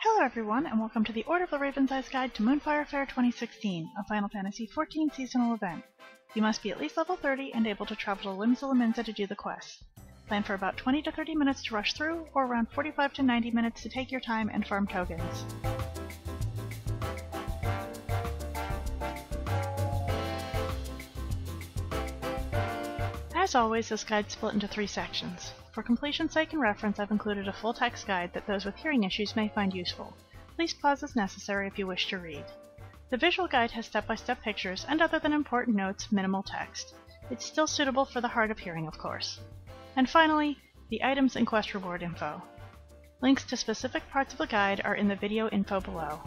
Hello everyone, and welcome to the Order of the Raven's Eyes Guide to Moonfire Faire 2016, a Final Fantasy XIV seasonal event. You must be at least level 30 and able to travel to Middle La Noscea to do the quest. Plan for about 20 to 30 minutes to rush through, or around 45 to 90 minutes to take your time and farm tokens. As always, this guide is split into 3 sections. For completion's sake and reference, I've included a full-text guide that those with hearing issues may find useful. Please pause as necessary if you wish to read. The visual guide has step-by-step pictures and, other than important notes, minimal text. It's still suitable for the hard of hearing, of course. And finally, the items and quest reward info. Links to specific parts of the guide are in the video info below.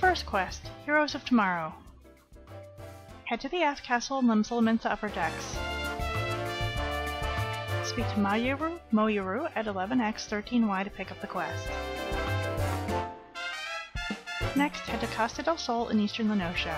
First quest, Heroes of Tomorrow. Head to the Aft Castle in Middle La Noscea Upper Decks. Speak to Moyuru at 11x13y to pick up the quest. Next, head to Costa del Sol in Eastern La Noscea.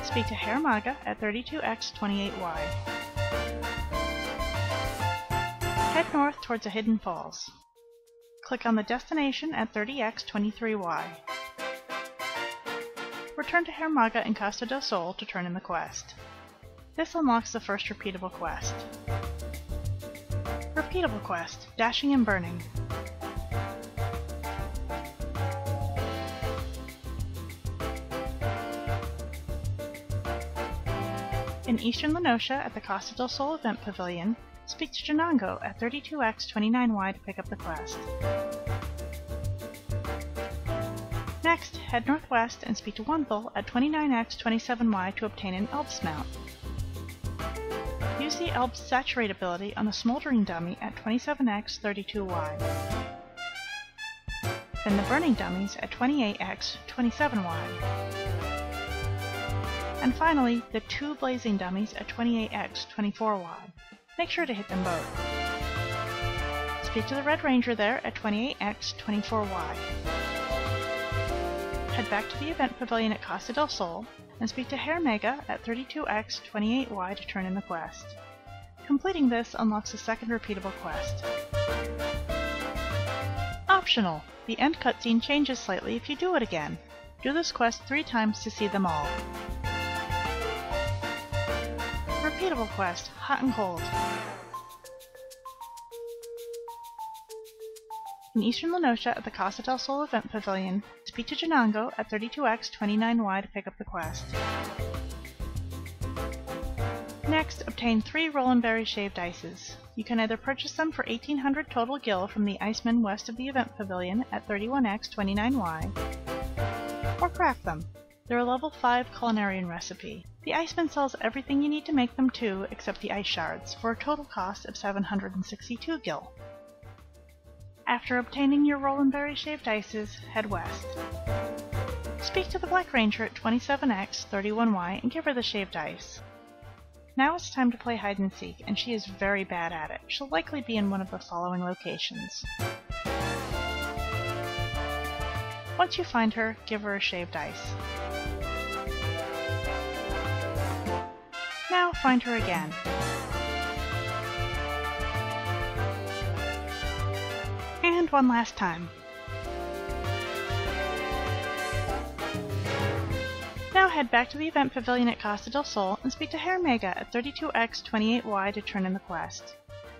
Speak to Herr Maga at 32x28y. Head north towards the Hidden Falls. Click on the destination at 30x23y. Return to Herr Maga in Costa del Sol to turn in the quest. This unlocks the first repeatable quest. Repeatable quest, Dashing and Burning. In Eastern La Noscea at the Costa del Sol Event Pavilion, speak to Janango at 32x29y to pick up the quest. Next, head northwest and speak to Wunthal at 29x27y to obtain an Elb's mount. Use the Elb's Saturate ability on the Smoldering dummy at 27x32y. Then the Burning dummies at 28x27y. And finally, the 2 Blazing dummies at 28x24y. Make sure to hit them both. Speak to the Red Ranger there at 28x24y. Head back to the Event Pavilion at Costa del Sol, and speak to Herr Mega at 32x28y to turn in the quest. Completing this unlocks the second repeatable quest. Optional! The end cutscene changes slightly if you do it again. Do this quest 3 times to see them all. Repeatable quest, Hot and Cold. In Eastern La Noscea at the Costa del Sol Event Pavilion, speak to Janango at 32x29y to pick up the quest. Next, obtain 3 Roland Berry Shaved Ices. You can either purchase them for 1800 total gil from the Iceman west of the Event Pavilion at 31x29y, or craft them. They're a level 5 culinarian recipe. The Iceman sells everything you need to make them too, except the ice shards, for a total cost of 762 gil. After obtaining your roll and berry shaved ices, head west. Speak to the Black Ranger at 27X, 31Y and give her the shaved ice. Now it's time to play hide and seek, and she is very bad at it. She'll likely be in one of the following locations. Once you find her, give her a shaved ice. Now find her again. And one last time. Now head back to the event pavilion at Costa del Sol and speak to Hair Mega at 32X 28Y to turn in the quest.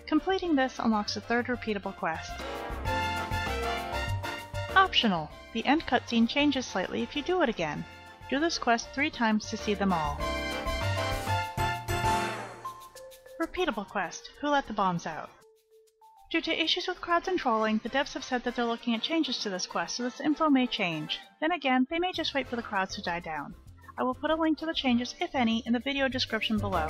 Completing this unlocks the third repeatable quest. Optional! The end cutscene changes slightly if you do it again. Do this quest 3 times to see them all. Repeatable quest, Who Let the Bombs Out? Due to issues with crowds and trolling, the devs have said that they're looking at changes to this quest, so this info may change. Then again, they may just wait for the crowds to die down. I will put a link to the changes, if any, in the video description below.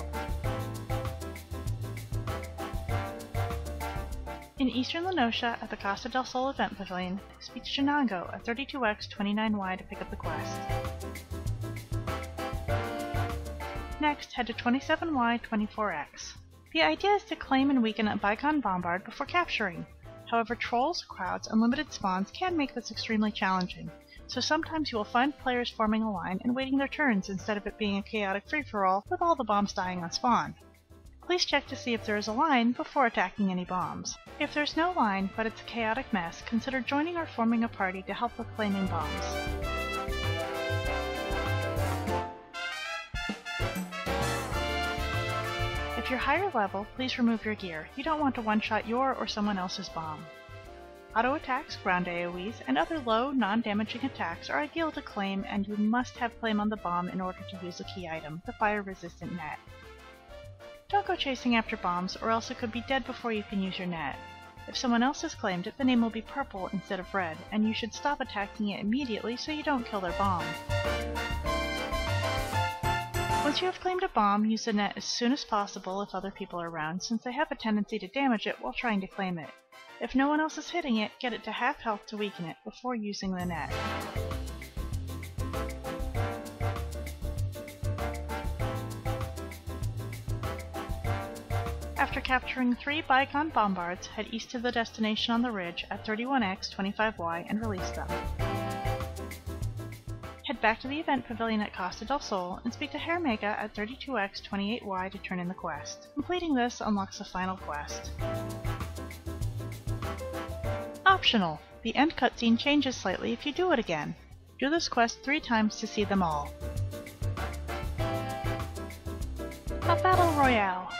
In Eastern La Noscea at the Costa del Sol event pavilion, speak to Shenango at 32X 29Y to pick up the quest. Next, head to 27Y 24X. The idea is to claim and weaken a Bicon Bombard before capturing. However, trolls, crowds, and limited spawns can make this extremely challenging, so sometimes you will find players forming a line and waiting their turns instead of it being a chaotic free-for-all with all the bombs dying on spawn. Please check to see if there is a line before attacking any bombs. If there's no line, but it's a chaotic mess, consider joining or forming a party to help with claiming bombs. If you're higher level, please remove your gear. You don't want to one-shot your or someone else's bomb. Auto attacks, ground AoEs, and other low, non-damaging attacks are ideal to claim, and you must have claim on the bomb in order to use the key item, the fire-resistant net. Don't go chasing after bombs, or else it could be dead before you can use your net. If someone else has claimed it, the name will be purple instead of red, and you should stop attacking it immediately so you don't kill their bomb. Once you have claimed a bomb, use the net as soon as possible if other people are around, since they have a tendency to damage it while trying to claim it. If no one else is hitting it, get it to half health to weaken it before using the net. After capturing 3 Bicon Bombards, head east to the destination on the ridge at 31X 25Y and release them. Head back to the event pavilion at Costa del Sol and speak to Hair Mega at 32X 28Y to turn in the quest. Completing this unlocks the final quest. Optional! The end cutscene changes slightly if you do it again. Do this quest 3 times to see them all. A Battle Royale.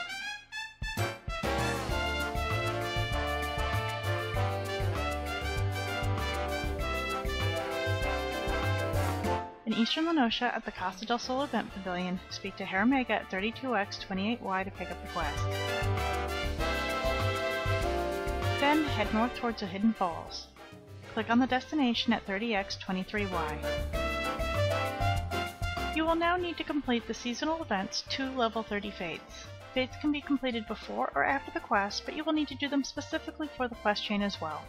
In Eastern La Noscea at the Costa del Sol event pavilion, speak to Hair Mega at 32X 28Y to pick up the quest. Then head north towards the Hidden Falls. Click on the destination at 30X 23Y. You will now need to complete the seasonal events 2 level 30 Fates. Fates can be completed before or after the quest, but you will need to do them specifically for the quest chain as well.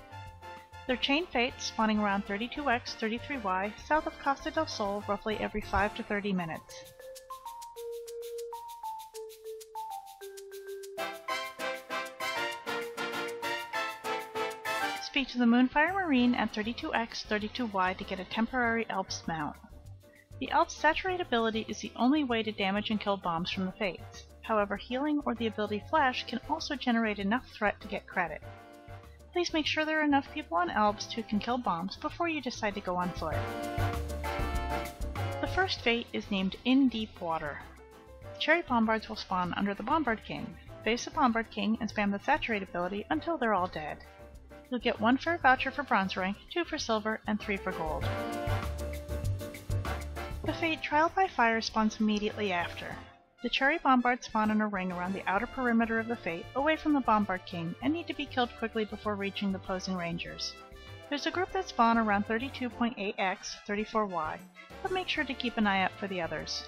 They're chain fates spawning around 32X 33Y south of Costa del Sol roughly every 5 to 30 minutes. Speak to the Moonfire Marine at 32X 32Y to get a temporary Elf's mount. The Elf's Saturate ability is the only way to damage and kill bombs from the Fates. However, healing or the ability Flash can also generate enough threat to get credit. Please make sure there are enough people on Elves who can kill bombs before you decide to go on foot. The first Fate is named In Deep Water. Cherry Bombards will spawn under the Bombard King. Face the Bombard King and spam the Saturate ability until they're all dead. You'll get 1 fair voucher for bronze rank, 2 for silver, and 3 for gold. The Fate Trial by Fire spawns immediately after. The Cherry Bombards spawn in a ring around the outer perimeter of the Fate, away from the Bombard King, and need to be killed quickly before reaching the opposing Rangers. There's a group that spawn around 32.8x, 34y, but make sure to keep an eye out for the others.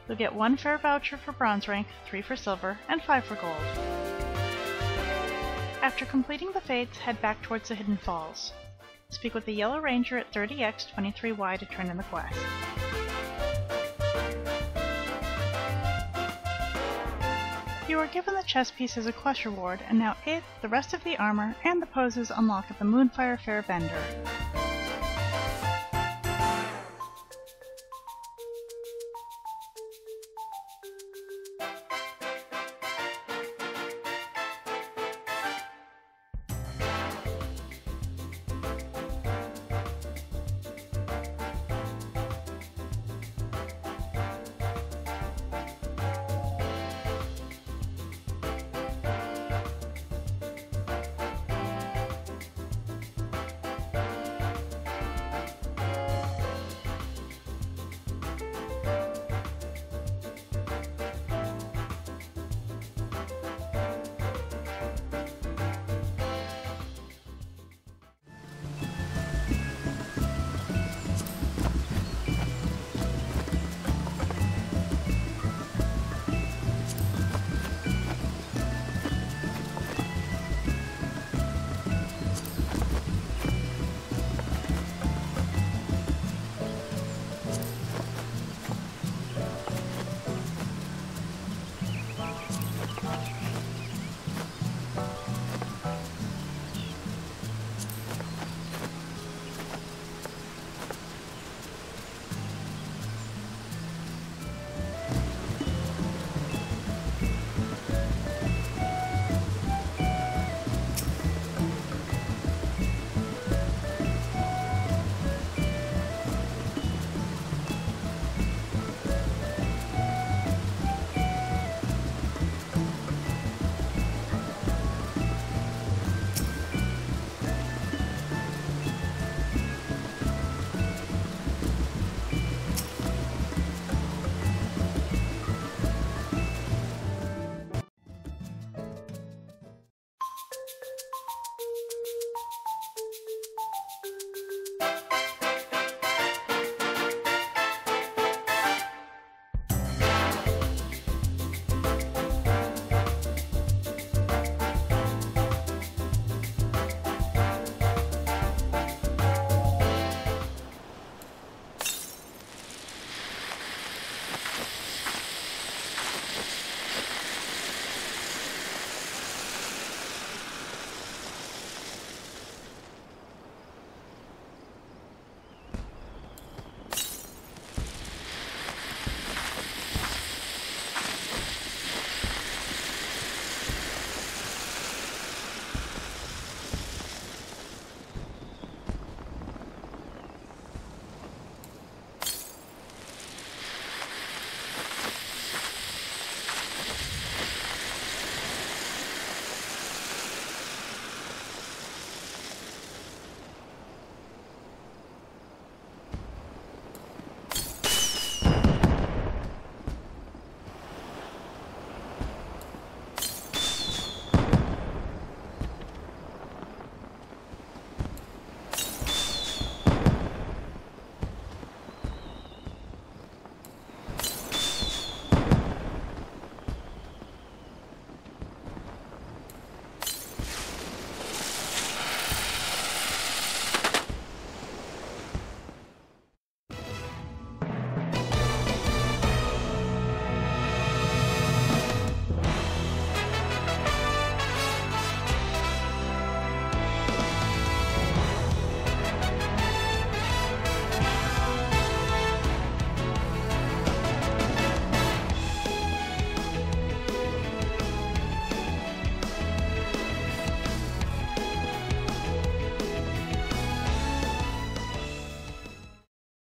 You'll get 1 fair voucher for bronze rank, 3 for silver, and 5 for gold. After completing the Fates, head back towards the Hidden Falls. Speak with the Yellow Ranger at 30X 23Y to turn in the quest. You are given the chess piece as a quest reward, and now it, the rest of the armor, and the poses unlock at the Moonfire Faire vendor.